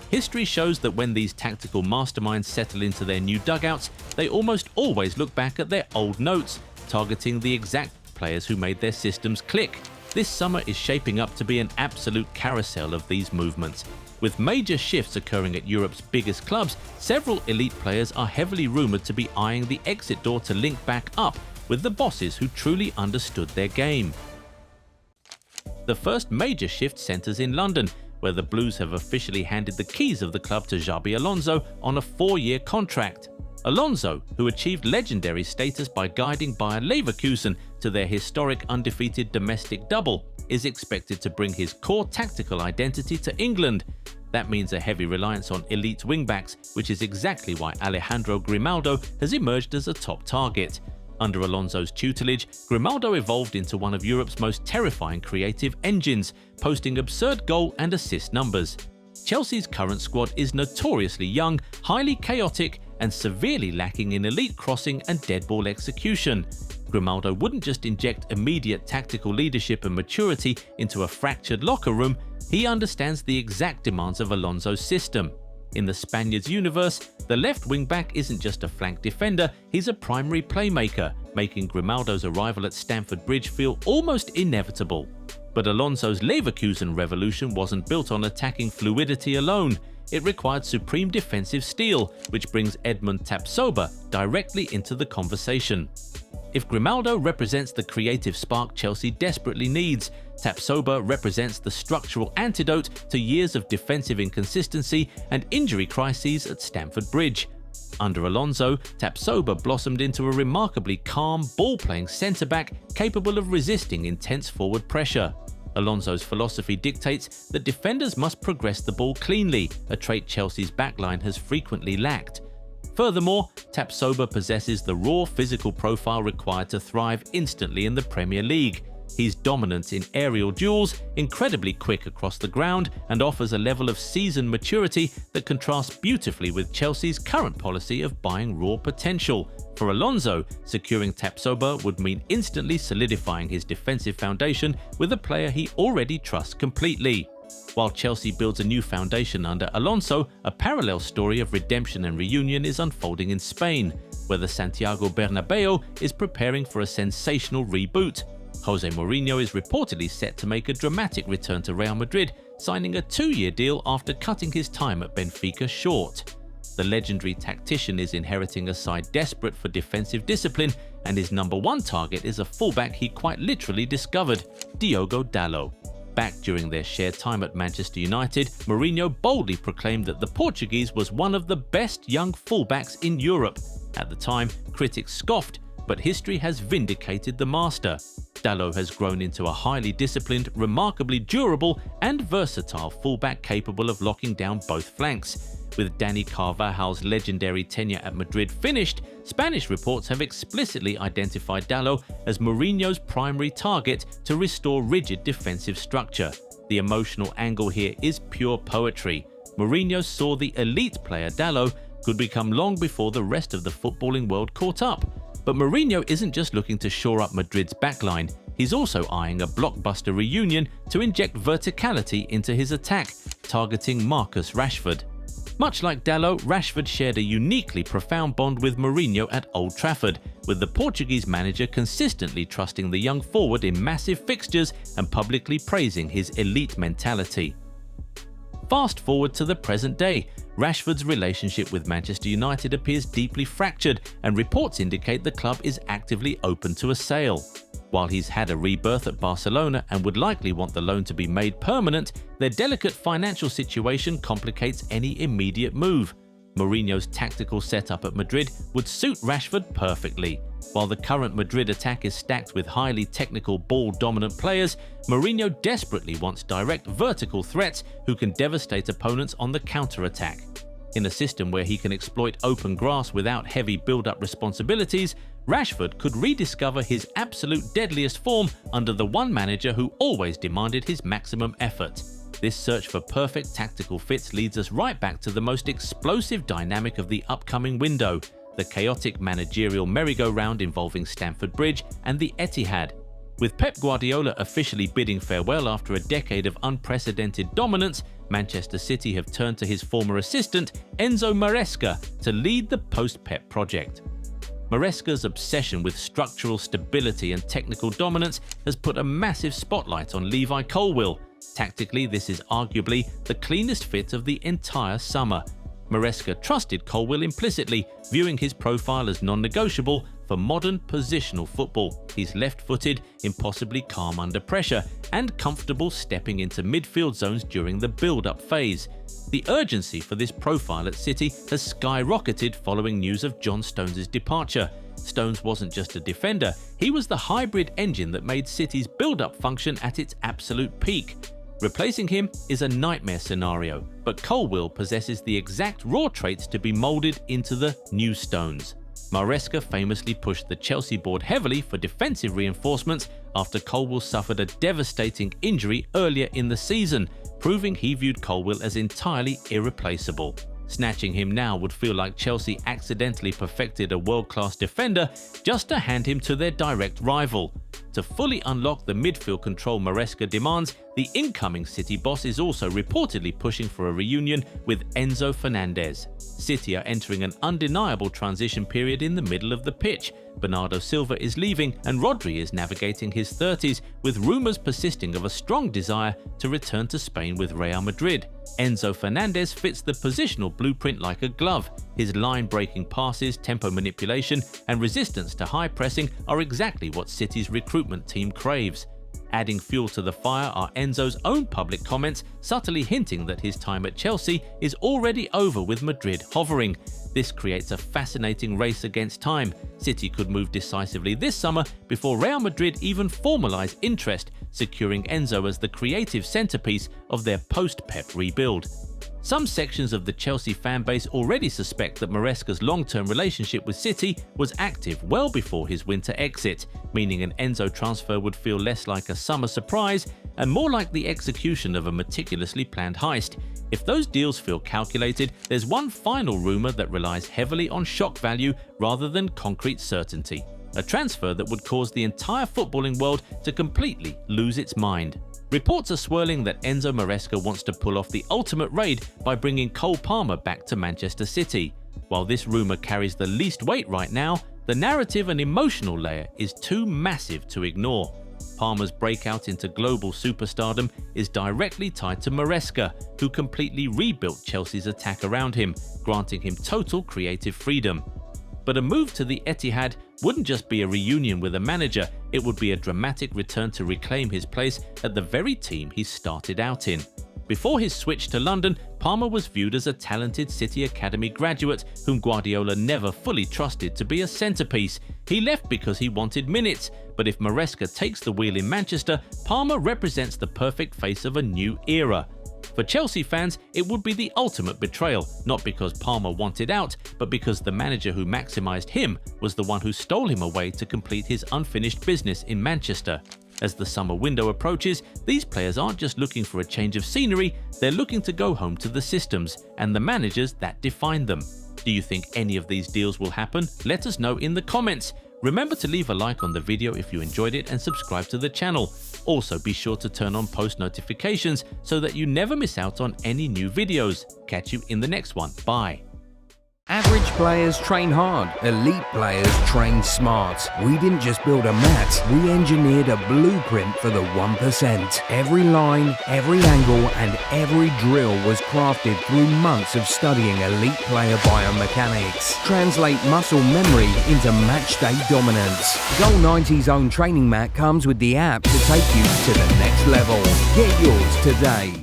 History shows that when these tactical masterminds settle into their new dugouts, they almost always look back at their old notes, targeting the exact players who made their systems click. This summer is shaping up to be an absolute carousel of these movements. With major shifts occurring at Europe's biggest clubs, several elite players are heavily rumoured to be eyeing the exit door to link back up with the bosses who truly understood their game. The first major shift centres in London, where the Blues have officially handed the keys of the club to Xabi Alonzo on a 4-year contract. Alonzo, who achieved legendary status by guiding Bayer Leverkusen to their historic undefeated domestic double, is expected to bring his core tactical identity to England. That means a heavy reliance on elite wingbacks, which is exactly why Alejandro Grimaldo has emerged as a top target. Under Alonso's tutelage, Grimaldo evolved into one of Europe's most terrifying creative engines, posting absurd goal and assist numbers. Chelsea's current squad is notoriously young, highly chaotic, and severely lacking in elite crossing and dead ball execution. Grimaldo wouldn't just inject immediate tactical leadership and maturity into a fractured locker room, he understands the exact demands of Alonso's system. In the Spaniard's universe, the left wing-back isn't just a flank defender, he's a primary playmaker, making Grimaldo's arrival at Stamford Bridge feel almost inevitable. But Alonso's Leverkusen revolution wasn't built on attacking fluidity alone. It required supreme defensive steel, which brings Edmund Tapsoba directly into the conversation. If Grimaldo represents the creative spark Chelsea desperately needs, Tapsoba represents the structural antidote to years of defensive inconsistency and injury crises at Stamford Bridge. Under Alonso, Tapsoba blossomed into a remarkably calm, ball-playing centre-back capable of resisting intense forward pressure. Alonso's philosophy dictates that defenders must progress the ball cleanly, a trait Chelsea's backline has frequently lacked. Furthermore, Tapsoba possesses the raw physical profile required to thrive instantly in the Premier League. He's dominant in aerial duels, incredibly quick across the ground, and offers a level of seasoned maturity that contrasts beautifully with Chelsea's current policy of buying raw potential. For Alonso, securing Tapsoba would mean instantly solidifying his defensive foundation with a player he already trusts completely. While Chelsea builds a new foundation under Alonso, a parallel story of redemption and reunion is unfolding in Spain, where the Santiago Bernabeu is preparing for a sensational reboot. Jose Mourinho is reportedly set to make a dramatic return to Real Madrid, signing a 2-year deal after cutting his time at Benfica short. The legendary tactician is inheriting a side desperate for defensive discipline, and his number one target is a fullback he quite literally discovered, Diogo Dalot. Back during their shared time at Manchester United, Mourinho boldly proclaimed that the Portuguese was one of the best young fullbacks in Europe. At the time, critics scoffed, but history has vindicated the master. Dalot has grown into a highly disciplined, remarkably durable and versatile fullback capable of locking down both flanks. With Dani Carvajal's legendary tenure at Madrid finished, Spanish reports have explicitly identified Dalot as Mourinho's primary target to restore rigid defensive structure. The emotional angle here is pure poetry. Mourinho saw the elite player Dalot could become long before the rest of the footballing world caught up. But Mourinho isn't just looking to shore up Madrid's backline, he's also eyeing a blockbuster reunion to inject verticality into his attack, targeting Marcus Rashford. Much like Dalot, Rashford shared a uniquely profound bond with Mourinho at Old Trafford, with the Portuguese manager consistently trusting the young forward in massive fixtures and publicly praising his elite mentality. Fast forward to the present day, Rashford's relationship with Manchester United appears deeply fractured, and reports indicate the club is actively open to a sale. While he's had a rebirth at Barcelona and would likely want the loan to be made permanent, their delicate financial situation complicates any immediate move. Mourinho's tactical setup at Madrid would suit Rashford perfectly. While the current Madrid attack is stacked with highly technical ball-dominant players, Mourinho desperately wants direct vertical threats who can devastate opponents on the counter-attack. In a system where he can exploit open grass without heavy build-up responsibilities, Rashford could rediscover his absolute deadliest form under the one manager who always demanded his maximum effort. This search for perfect tactical fits leads us right back to the most explosive dynamic of the upcoming window, the chaotic managerial merry-go-round involving Stamford Bridge and the Etihad. With Pep Guardiola officially bidding farewell after a decade of unprecedented dominance, Manchester City have turned to his former assistant, Enzo Maresca, to lead the post-Pep project. Maresca's obsession with structural stability and technical dominance has put a massive spotlight on Levi Colwill. Tactically, this is arguably the cleanest fit of the entire summer. Maresca trusted Colwill implicitly, viewing his profile as non-negotiable for modern positional football. He's left-footed, impossibly calm under pressure, and comfortable stepping into midfield zones during the build-up phase. The urgency for this profile at City has skyrocketed following news of John Stones' departure. Stones wasn't just a defender, he was the hybrid engine that made City's build-up function at its absolute peak. Replacing him is a nightmare scenario, but Colwill possesses the exact raw traits to be moulded into the new Stones. Maresca famously pushed the Chelsea board heavily for defensive reinforcements after Colwill suffered a devastating injury earlier in the season, proving he viewed Colwill as entirely irreplaceable. Snatching him now would feel like Chelsea accidentally perfected a world-class defender just to hand him to their direct rival. To fully unlock the midfield control Maresca demands, the incoming City boss is also reportedly pushing for a reunion with Enzo Fernandez. City are entering an undeniable transition period in the middle of the pitch. Bernardo Silva is leaving and Rodri is navigating his 30s, with rumours persisting of a strong desire to return to Spain with Real Madrid. Enzo Fernandez fits the positional blueprint like a glove. His line-breaking passes, tempo manipulation and resistance to high pressing are exactly what City's recruitment team craves. Adding fuel to the fire are Enzo's own public comments, subtly hinting that his time at Chelsea is already over, with Madrid hovering. This creates a fascinating race against time. City could move decisively this summer before Real Madrid even formalise interest, securing Enzo as the creative centrepiece of their post-Pep rebuild. Some sections of the Chelsea fanbase already suspect that Maresca's long-term relationship with City was active well before his winter exit, meaning an Enzo transfer would feel less like a summer surprise and more like the execution of a meticulously planned heist. If those deals feel calculated, there's one final rumour that relies heavily on shock value rather than concrete certainty. A transfer that would cause the entire footballing world to completely lose its mind. Reports are swirling that Enzo Maresca wants to pull off the ultimate raid by bringing Cole Palmer back to Manchester City. While this rumour carries the least weight right now, the narrative and emotional layer is too massive to ignore. Palmer's breakout into global superstardom is directly tied to Maresca, who completely rebuilt Chelsea's attack around him, granting him total creative freedom. But a move to the Etihad wouldn't just be a reunion with a manager, it would be a dramatic return to reclaim his place at the very team he started out in. Before his switch to London, Palmer was viewed as a talented City Academy graduate whom Guardiola never fully trusted to be a centrepiece. He left because he wanted minutes, but if Maresca takes the wheel in Manchester, Palmer represents the perfect face of a new era. For Chelsea fans, it would be the ultimate betrayal, not because Palmer wanted out, but because the manager who maximised him was the one who stole him away to complete his unfinished business in Manchester. As the summer window approaches, these players aren't just looking for a change of scenery, they're looking to go home to the systems and the managers that define them. Do you think any of these deals will happen? Let us know in the comments. Remember to leave a like on the video if you enjoyed it and subscribe to the channel. Also, be sure to turn on post notifications so that you never miss out on any new videos. Catch you in the next one. Bye. Average players train hard, elite players train smart. We didn't just build a mat, we engineered a blueprint for the 1%. Every line, every angle and every drill was crafted through months of studying elite player biomechanics. Translate muscle memory into matchday dominance. Goal 90's own training mat comes with the app to take you to the next level. Get yours today.